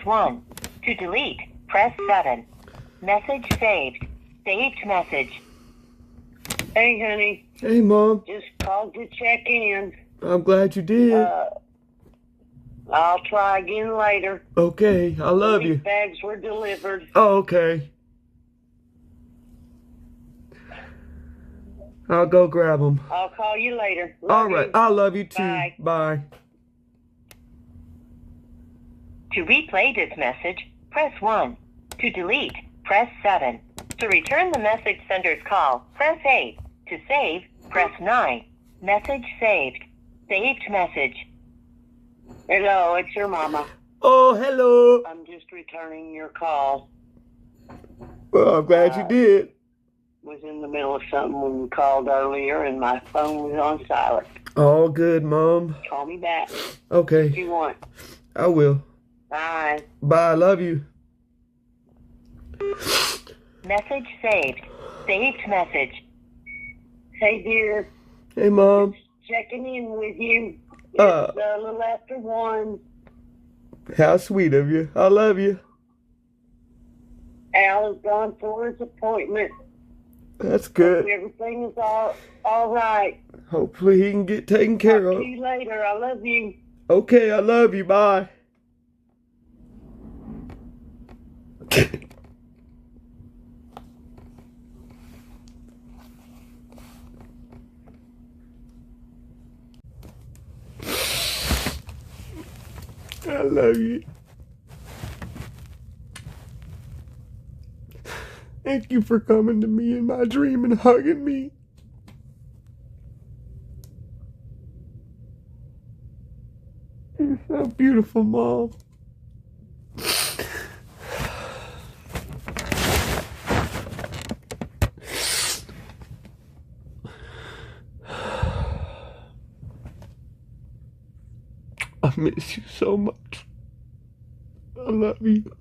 1. To delete, press 7. Message saved. Saved message. Hey, honey. Hey, Mom. Just called to check in. I'm glad you did. I'll try again later. Okay, I love These you. bags were delivered. Oh, okay. I'll go grab them. I'll call you later. Love All right, you. I love you too. Bye. Bye. To replay this message, press 1. To delete, press 7. To return the message sender's call, press 8. To save, press 9. Message saved. Saved message. Hello, it's your mama. Oh, hello. I'm just returning your call. Well, I'm glad you did. Was in the middle of something when you called earlier, and my phone was on silent. All good, Mom. Call me back if Okay, you want. I will. Bye. Bye, I love you. Message saved. Saved message. Hey, dear. Hey, Mom. Checking in with you. It's a little after 1. How sweet of you. I love you. Al has gone for his appointment. That's good. Everything is all right. Hopefully he can get taken care Talk of. to you later. I love you. Okay, I love you. Bye. I love you. Thank you for coming to me in my dream and hugging me. You're so beautiful, Mom. I miss you so much. I love you.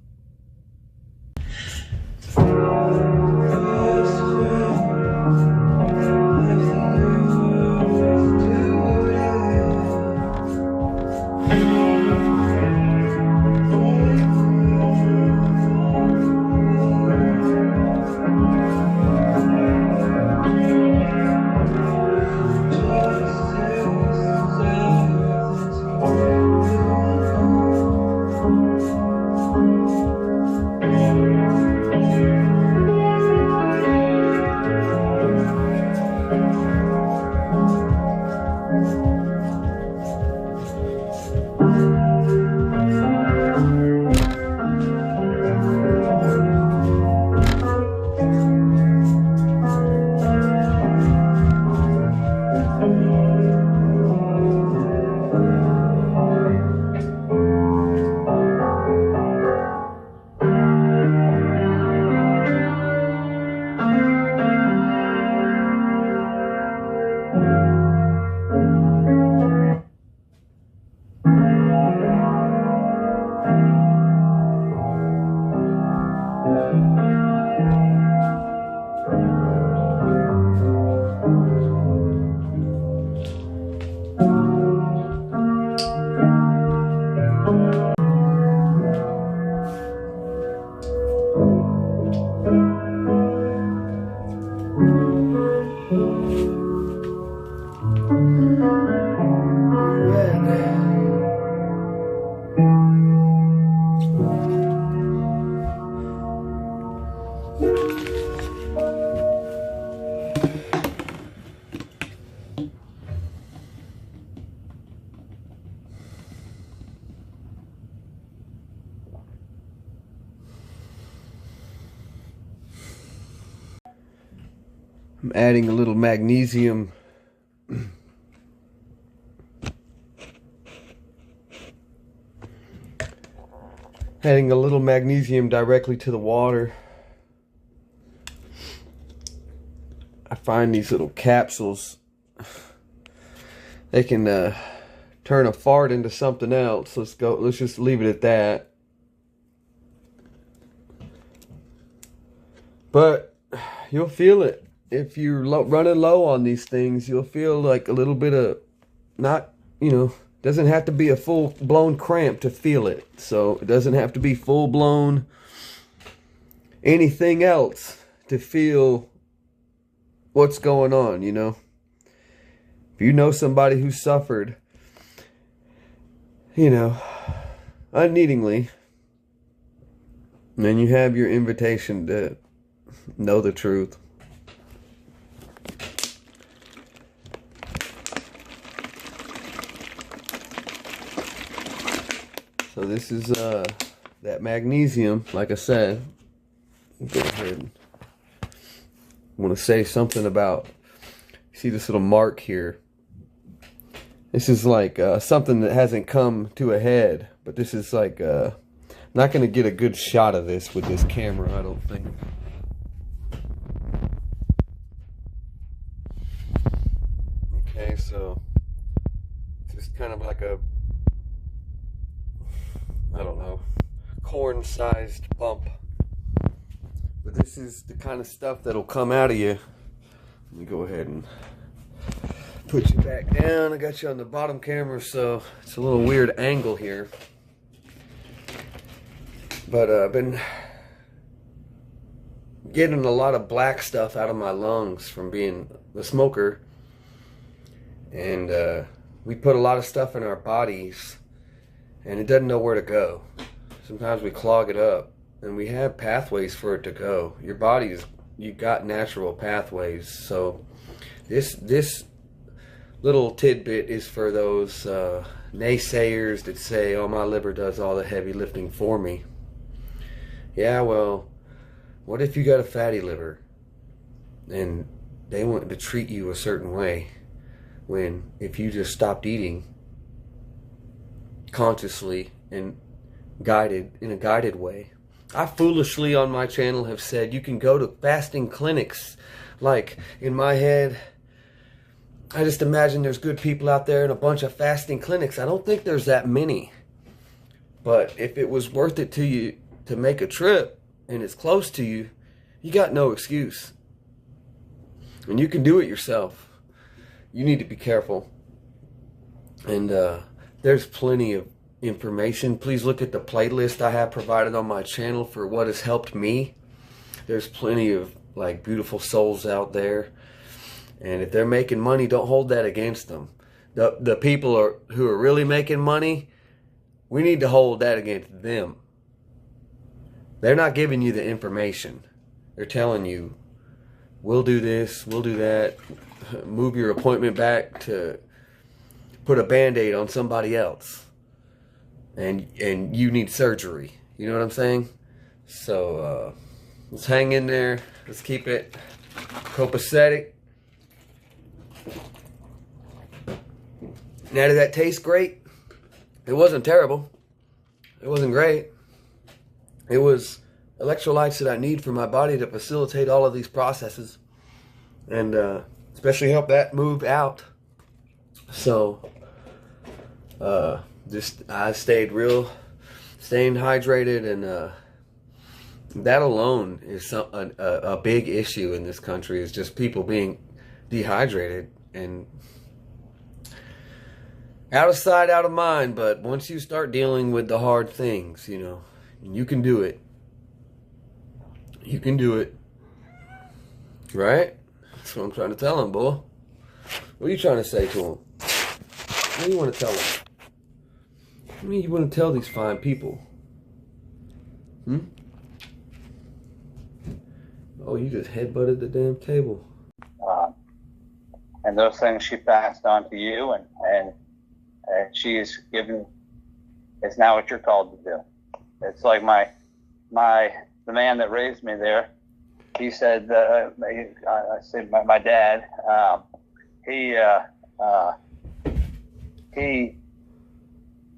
I'm adding a little magnesium. Adding a little magnesium directly to the water. I find these little capsules, they can turn a fart into something else. Let's just leave it at that. But you'll feel it. If you're running low on these things, you'll feel like a little bit of, not, Doesn't have to be a full-blown cramp to feel it. So it doesn't have to be full-blown anything else to feel what's going on, you know. If you know somebody who suffered, you know, unneedingly, then you have your invitation to know the truth. So this is that magnesium, like I said. Go ahead. I want to say something about, see this little mark here. This is like something that hasn't come to a head, but this is like, not going to get a good shot of this with this camera, I don't think. Okay, so it's just kind of like a, I don't know, corn-sized bump. But this is the kind of stuff that'll come out of you. Let me go ahead and put you back down. I got you on the bottom camera, so it's a little weird angle here. But I've been getting a lot of black stuff out of my lungs from being a smoker. And we put a lot of stuff in our bodies, and it doesn't know where to go. Sometimes we clog it up, and we have pathways for it to go. Your body's, you got natural pathways. So this little tidbit is for those naysayers that say, oh, my liver does all the heavy lifting for me. Yeah, well, what if you got a fatty liver and they want to treat you a certain way, when if you just stopped eating consciously and guided in a guided way. I foolishly on my channel have said you can go to fasting clinics. Like, in my head, I just imagine there's good people out there and a bunch of fasting clinics. I don't think there's that many. But if it was worth it to you to make a trip and it's close to you, you got no excuse. And you can do it yourself. You need to be careful. And there's plenty of information. Please look at the playlist I have provided on my channel for what has helped me. There's plenty of like beautiful souls out there. And if they're making money, don't hold that against them. The people who are really making money, we need to hold that against them. They're not giving you the information. They're telling you, we'll do this, we'll do that. Move your appointment back to put a Band-Aid on somebody else. And you need surgery. You know what I'm saying? So let's hang in there. Let's keep it copacetic. Now, did that taste great? It wasn't terrible. It wasn't great. It was electrolytes that I need for my body to facilitate all of these processes. And especially help that move out. So I stayed staying hydrated, and that alone is a big issue in this country, is just people being dehydrated and out of sight, out of mind. But once you start dealing with the hard things, you know, you can do it. You can do it. Right? That's what I'm trying to tell him, boy. What are you trying to say to him? What do you want to tell him? What do you want to tell these fine people? Oh, you just headbutted the damn table. And those things she passed on to you, and she is given. It's now what you're called to do. It's like the man that raised me there. He said, I said my dad. He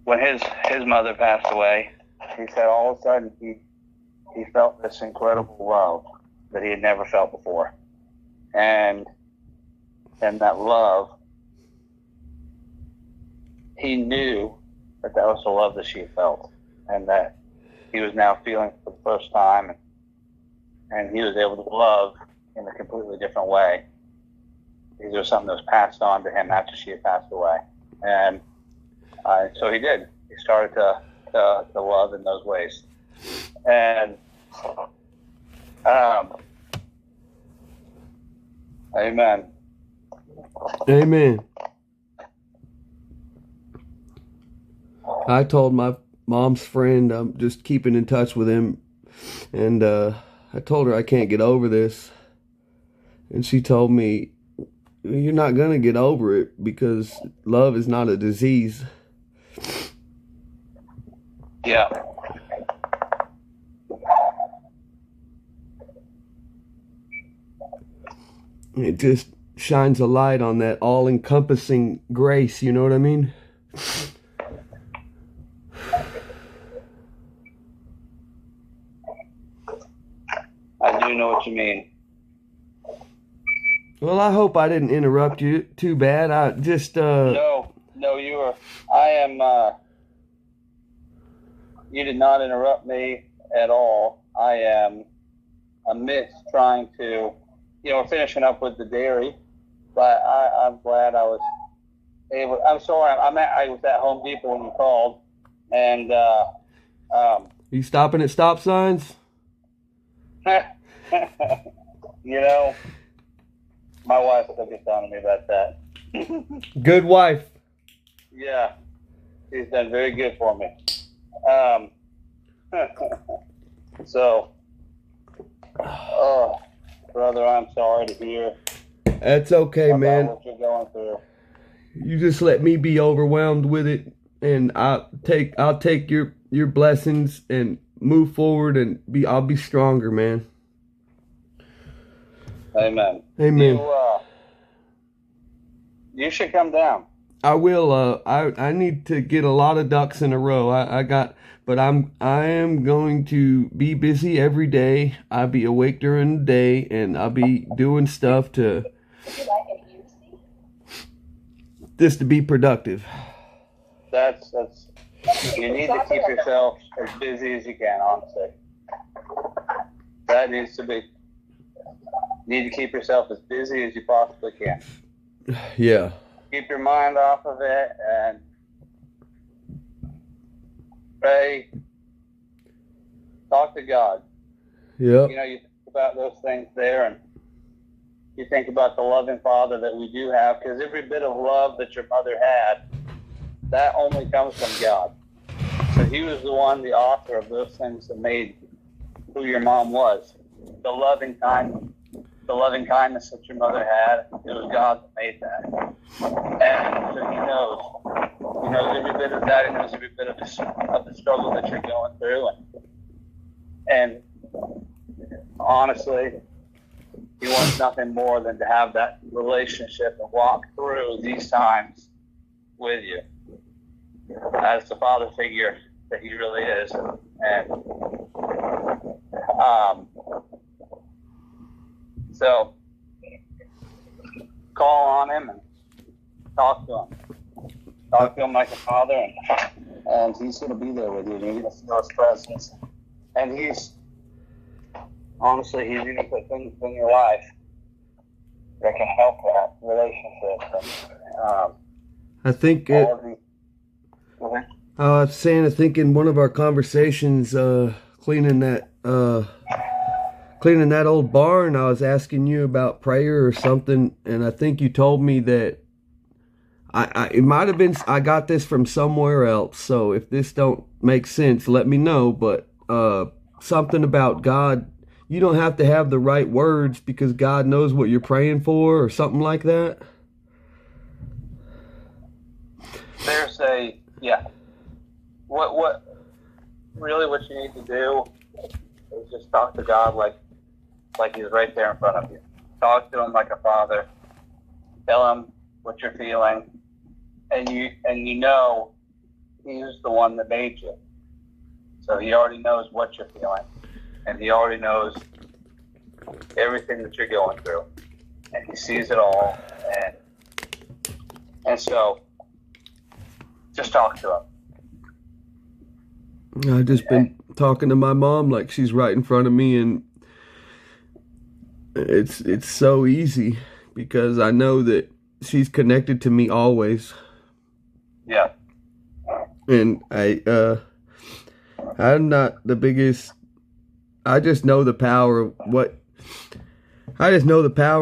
when his mother passed away, he said all of a sudden he felt this incredible love that he had never felt before, and that love, he knew that was the love that she felt, and that he was now feeling for the first time, and he was able to love in a completely different way. It was something that was passed on to him after she had passed away. And So he did. He started to love in those ways. And amen. Amen. I told my mom's friend I'm just keeping in touch with him, and I told her I can't get over this, and she told me, you're not gonna get over it because love is not a disease. Yeah. It just shines a light on that all-encompassing grace, you know what I mean? I do know what you mean. Well, I hope I didn't interrupt you too bad. I just No, you were. I am. You did not interrupt me at all. I am amidst trying to, we're finishing up with the dairy, but I'm glad I was able. I'm sorry. I was at Home Depot when you called, and you stopping at stop signs? My wife still gets on to me about that. Good wife. Yeah, she's done very good for me. So, oh, brother, I'm sorry to hear. That's okay, about man. what you're going through. You just let me be overwhelmed with it, and I'll take your blessings and move forward, and I'll be stronger, man. Amen. Amen. You should come down. I will. I need to get a lot of ducks in a row. But I am going to be busy every day. I'll be awake during the day, and I'll be doing stuff to just to be productive. That's. You need to keep yourself as busy as you can. Honestly, that needs to be. You need to keep yourself as busy as you possibly can. Yeah. Keep your mind off of it and pray. Talk to God. Yeah. You think about those things there, and you think about the loving Father that we do have, because every bit of love that your mother had, that only comes from God. So He was the one, the author of those things that made who your mom was. The loving kindness that your mother had, it was God that made that. And so He knows every bit of that. He knows every bit of the struggle that you're going through. And honestly, He wants nothing more than to have that relationship and walk through these times with you as the father figure that He really is. And so call on Him and talk to Him. Talk to Him like a father, and He's going to be there with you. You're going to feel His presence. And He's going to put things in your life that can help that relationship. And, I think I think in one of our conversations, cleaning that old barn, I was asking you about prayer or something, and I think you told me that it might have been, I got this from somewhere else, so if this don't make sense, let me know, but something about God, you don't have to have the right words because God knows what you're praying for, or something like that. There's what you need to do is just talk to God like He's right there in front of you. Talk to Him like a father. Tell Him what you're feeling, and you know He's the one that made you. So He already knows what you're feeling, and He already knows everything that you're going through, and He sees it all, and so just talk to Him. I've just been talking to my mom like she's right in front of me, and it's so easy because I know that she's connected to me always. Yeah. And I'm not the biggest. I just know the power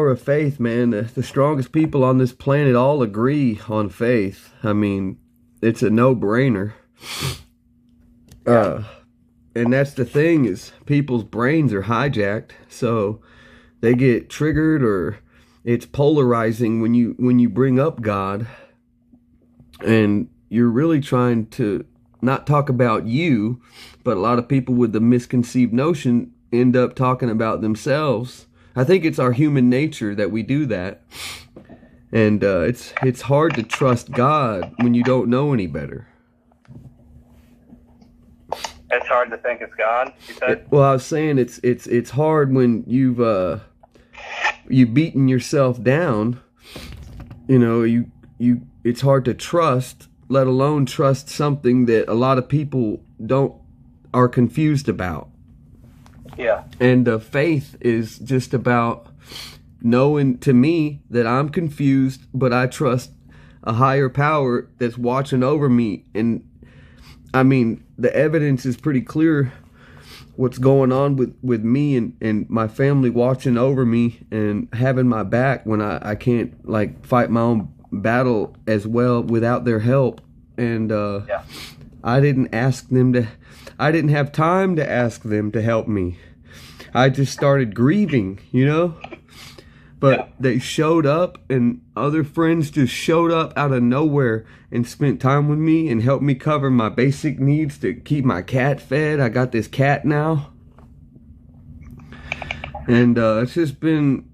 of faith, man. The strongest people on this planet all agree on faith. I mean, it's a no-brainer. And that's the thing, is people's brains are hijacked, so they get triggered, or it's polarizing when you bring up God, and you're really trying to not talk about you, but a lot of people with the misconceived notion end up talking about themselves. I think it's our human nature that we do that, and it's hard to trust God when you don't know any better. It's hard to think it's God, you said? Well, I was saying it's hard when you've beaten yourself down. You know, it's hard to trust, let alone trust something that a lot of people are confused about. Yeah. And faith is just about knowing, to me, that I'm confused, but I trust a higher power that's watching over me. And I mean, the evidence is pretty clear what's going on with me and my family watching over me and having my back when I can't, like, fight my own battle as well without their help. And I didn't have time to ask them to help me. I just started grieving, you know? But they showed up, and other friends just showed up out of nowhere and spent time with me and helped me cover my basic needs to keep my cat fed. I got this cat now. And I just been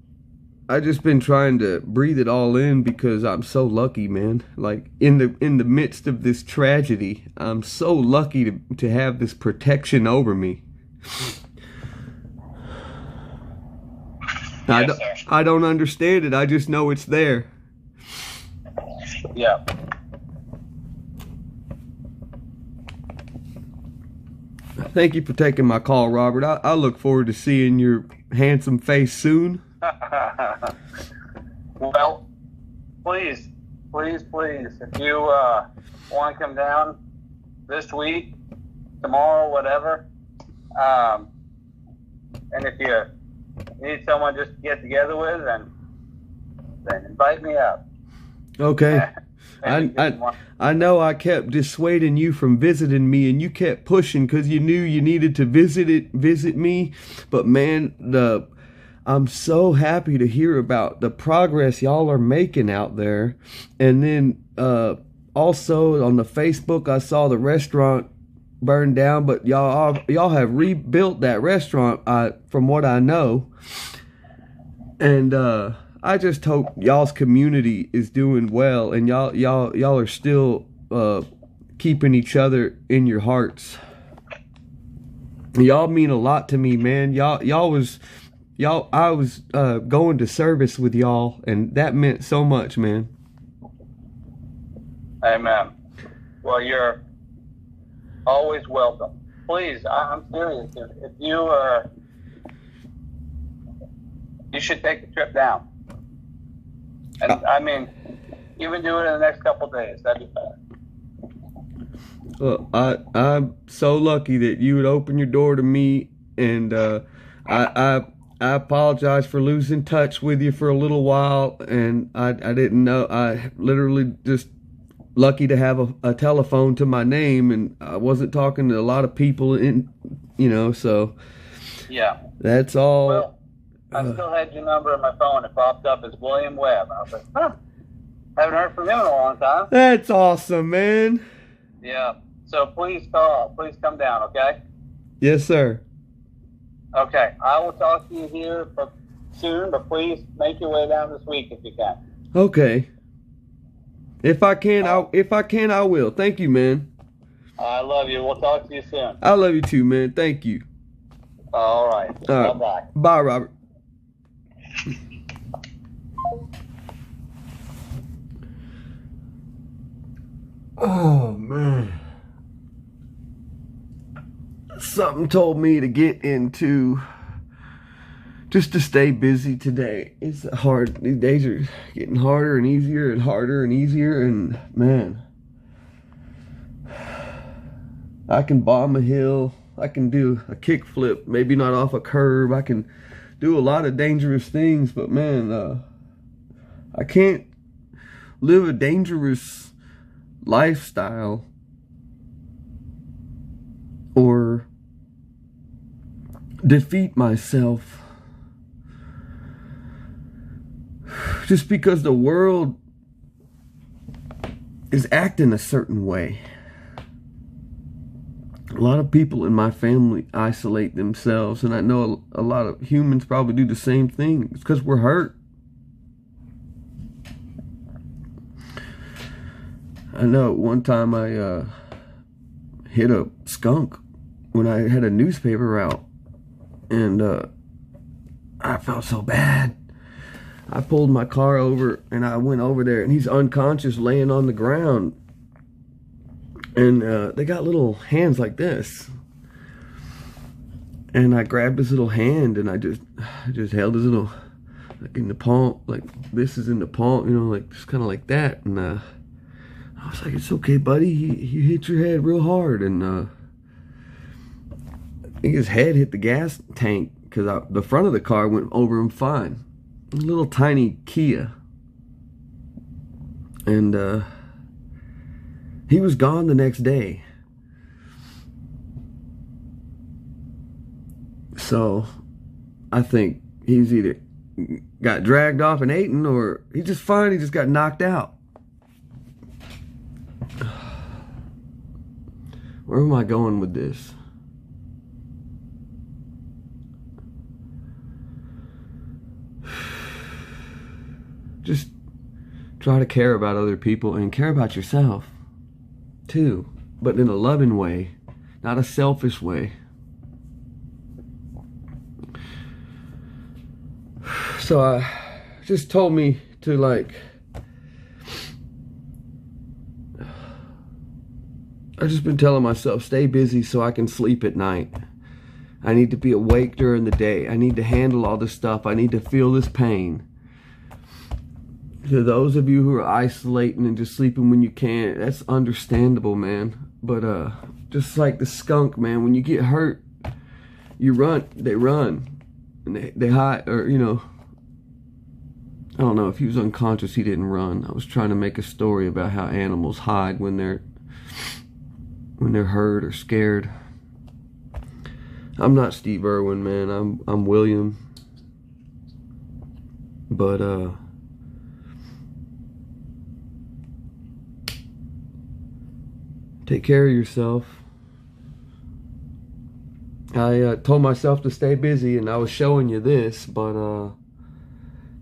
trying to breathe it all in, because I'm so lucky, man. Like, in the midst of this tragedy, I'm so lucky to have this protection over me. Yes, I don't understand it. I just know it's there. Yeah. Thank you for taking my call, Robert. I look forward to seeing your handsome face soon. Well, please, if you want to come down this week, tomorrow, whatever, and if you need someone just to get together with, then invite me up. Okay. I know I kept dissuading you from visiting me, and you kept pushing because you knew you needed to visit me. But man, I'm so happy to hear about the progress y'all are making out there. And then also on the Facebook, I saw the restaurant burned down, but y'all have rebuilt that restaurant, from what I know. And I just hope y'all's community is doing well, and y'all are still keeping each other in your hearts. Y'all mean a lot to me, man. I was going to service with y'all, and that meant so much, man. Amen. Well, you're always welcome. Please, I'm serious. If you should take the trip down. And I mean, even do it in the next couple of days. That'd be better. Well, I'm so lucky that you would open your door to me, and I apologize for losing touch with you for a little while, and I didn't know. I literally just lucky to have a telephone to my name, and I wasn't talking to a lot of people so yeah, that's all. Well, I still had your number in my phone. It popped up as William Webb. I was like, haven't heard from him in a long time. That's awesome, man. Yeah. So please call. Please come down, okay? Yes, sir. Okay. I will talk to you here soon, but please make your way down this week if you can. Okay. If I can, I will. Thank you, man. I love you. We'll talk to you soon. I love you too, man. Thank you. All right. Bye-bye. Bye, Robert. Oh, man. Something told me to get into, just to stay busy today. It's hard. These days are getting harder and easier and harder and easier, and man, I can bomb a hill. I can do a kickflip, maybe not off a curb. I can do a lot of dangerous things, but man, I can't live a dangerous lifestyle or defeat myself just because the world is acting a certain way. A lot of people in my family isolate themselves, and I know a lot of humans probably do the same thing. It's because we're hurt. I know one time I hit a skunk when I had a newspaper out, and I felt so bad. I pulled my car over and I went over there, and he's unconscious laying on the ground. And they got little hands like this. And I grabbed his little hand and I just held his little, like in the palm, like this is in the palm, you know, like just kind of like that. And I was like, it's okay, buddy. You hit your head real hard. And I think his head hit the gas tank because the front of the car went over him fine. A little tiny Kia. And he was gone the next day. So I think he's either got dragged off and eaten, or he's just fine, he just got knocked out. Where am I going with this? Just try to care about other people and care about yourself too, but in a loving way, not a selfish way. So I just told me to like, I've just been telling myself, stay busy so I can sleep at night. I need to be awake during the day. I need to handle all this stuff. I need to feel this pain. To those of you who are isolating and just sleeping when you can, that's understandable, man. But just like the skunk, man, when you get hurt, you run, they run. And they hide, or, you know, I don't know, if he was unconscious, he didn't run. I was trying to make a story about how animals hide when they're hurt or scared. I'm not Steve Irwin, man. I'm William. But take care of yourself. I told myself to stay busy, and I was showing you this, but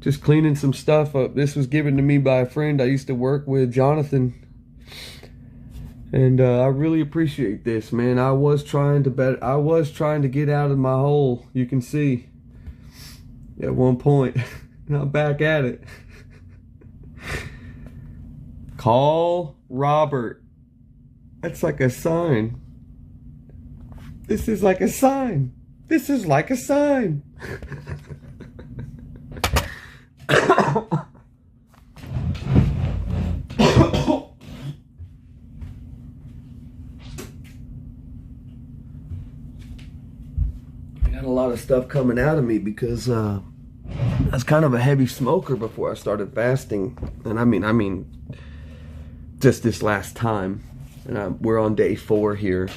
just cleaning some stuff up. This was given to me by a friend I used to work with, Jonathan. And I really appreciate this, man. I was trying to get out of my hole. You can see at one point. And I'm back at it. Call Robert. That's like a sign. This is like a sign. This is like a sign. I got a lot of stuff coming out of me because I was kind of a heavy smoker before I started fasting. And I mean just this last time. And we're on day 4 here.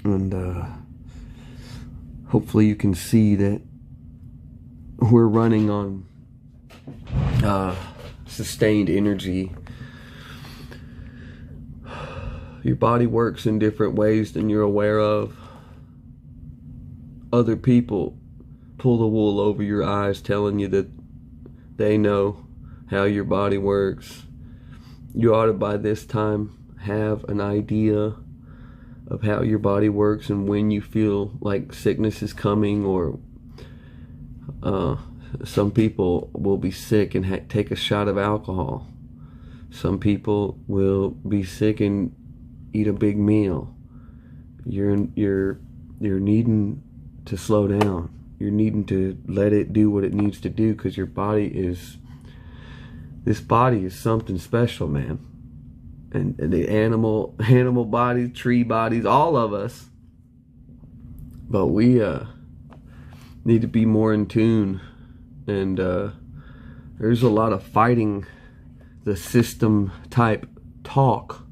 And hopefully you can see that we're running on sustained energy. Your body works in different ways than you're aware of. Other people pull the wool over your eyes telling you that they know how your body works. You ought to by this time have an idea of how your body works and when you feel like sickness is coming, or some people will be sick and take a shot of alcohol. Some people will be sick and eat a big meal. You're needing to slow down. You're needing to let it do what it needs to do, because your body is, this body is something special, man. and the animal bodies, tree bodies, all of us. But we need to be more in tune, and there's a lot of fighting the system type talk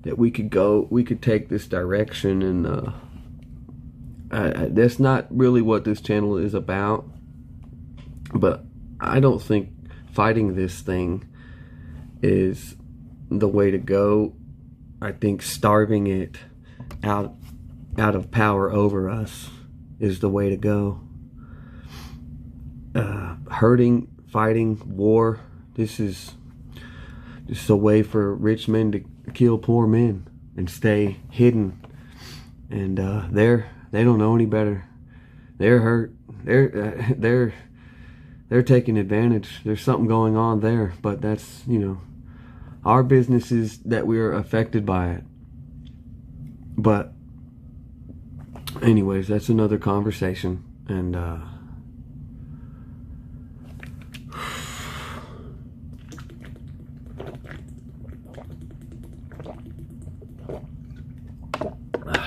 that we could take this direction, and that's not really what this channel is about. But I don't think fighting this thing is the way to go. I think starving it out of power over us is the way to go. Hurting, fighting, war, this is just a way for rich men to kill poor men and stay hidden. And they don't know any better. They're hurt. They're taking advantage. There's something going on there, but that's, you know, our business is that we are affected by it. But anyways, that's another conversation. And I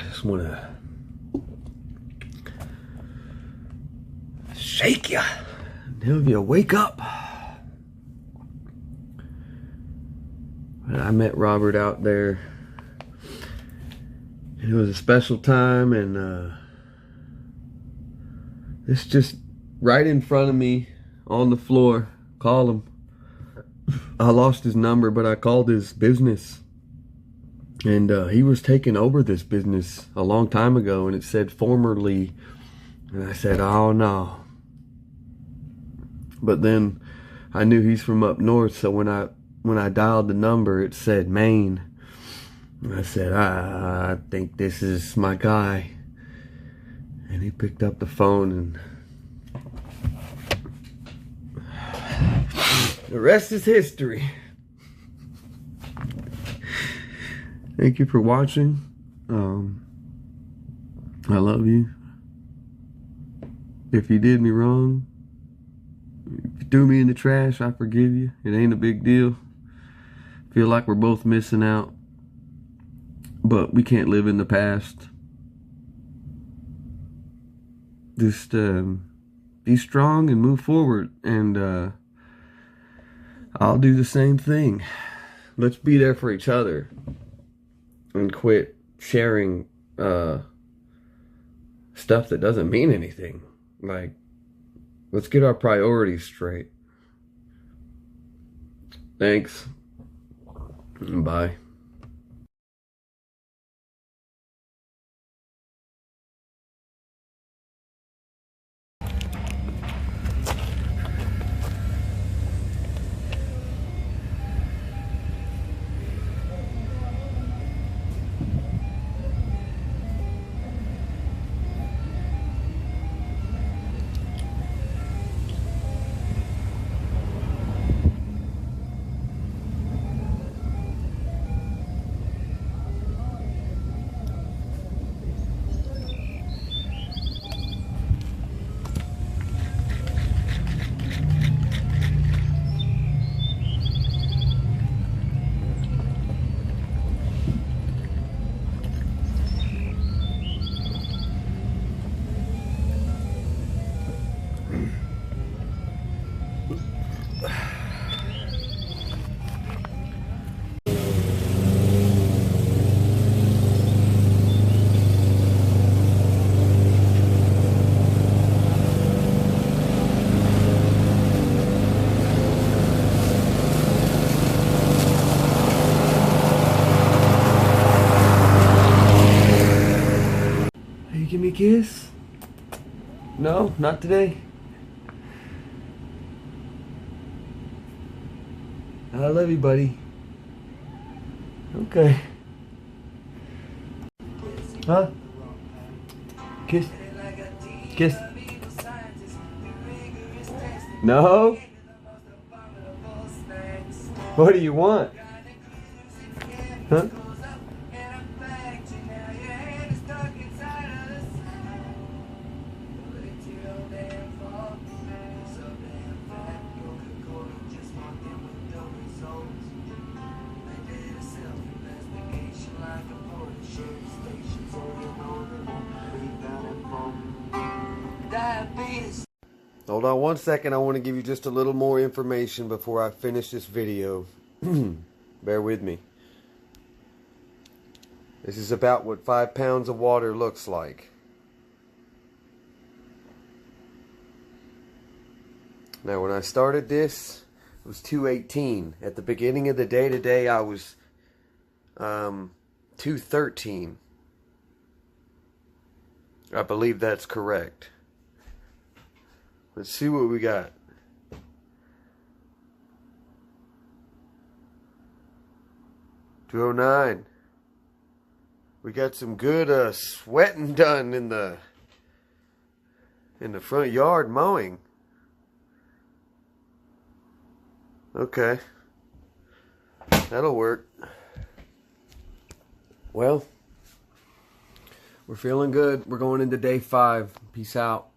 just want to shake you until you wake up. I met Robert out there. It was a special time, and it's just right in front of me on the floor. Call him. I lost his number, but I called his business, and he was taking over this business a long time ago, and it said formerly, and I said, oh no. But then I knew he's from up north, so when I dialed the number, it said Maine. And I said, I think this is my guy. And he picked up the phone, and the rest is history. Thank you for watching. I love you. If you did me wrong, if you threw me in the trash, I forgive you. It ain't a big deal. Feel like we're both missing out, but we can't live in the past. Just be strong and move forward, and I'll do the same thing. Let's be there for each other and quit sharing stuff that doesn't mean anything. Like, let's get our priorities straight. Thanks. Bye. Give me a kiss? No, not today. I love you, buddy. Okay. Huh? Kiss? Kiss? No? What do you want? Huh? Hold on one second. I want to give you just a little more information before I finish this video. Bear with me. This is about what 5 pounds of water looks like. Now, when I started this, it was 218. At the beginning of the day today, I was 213. I believe that's correct. Let's see what we got. $209. We got some good sweating done in the front yard mowing. Okay. That'll work. Well, we're feeling good. We're going into day 5. Peace out.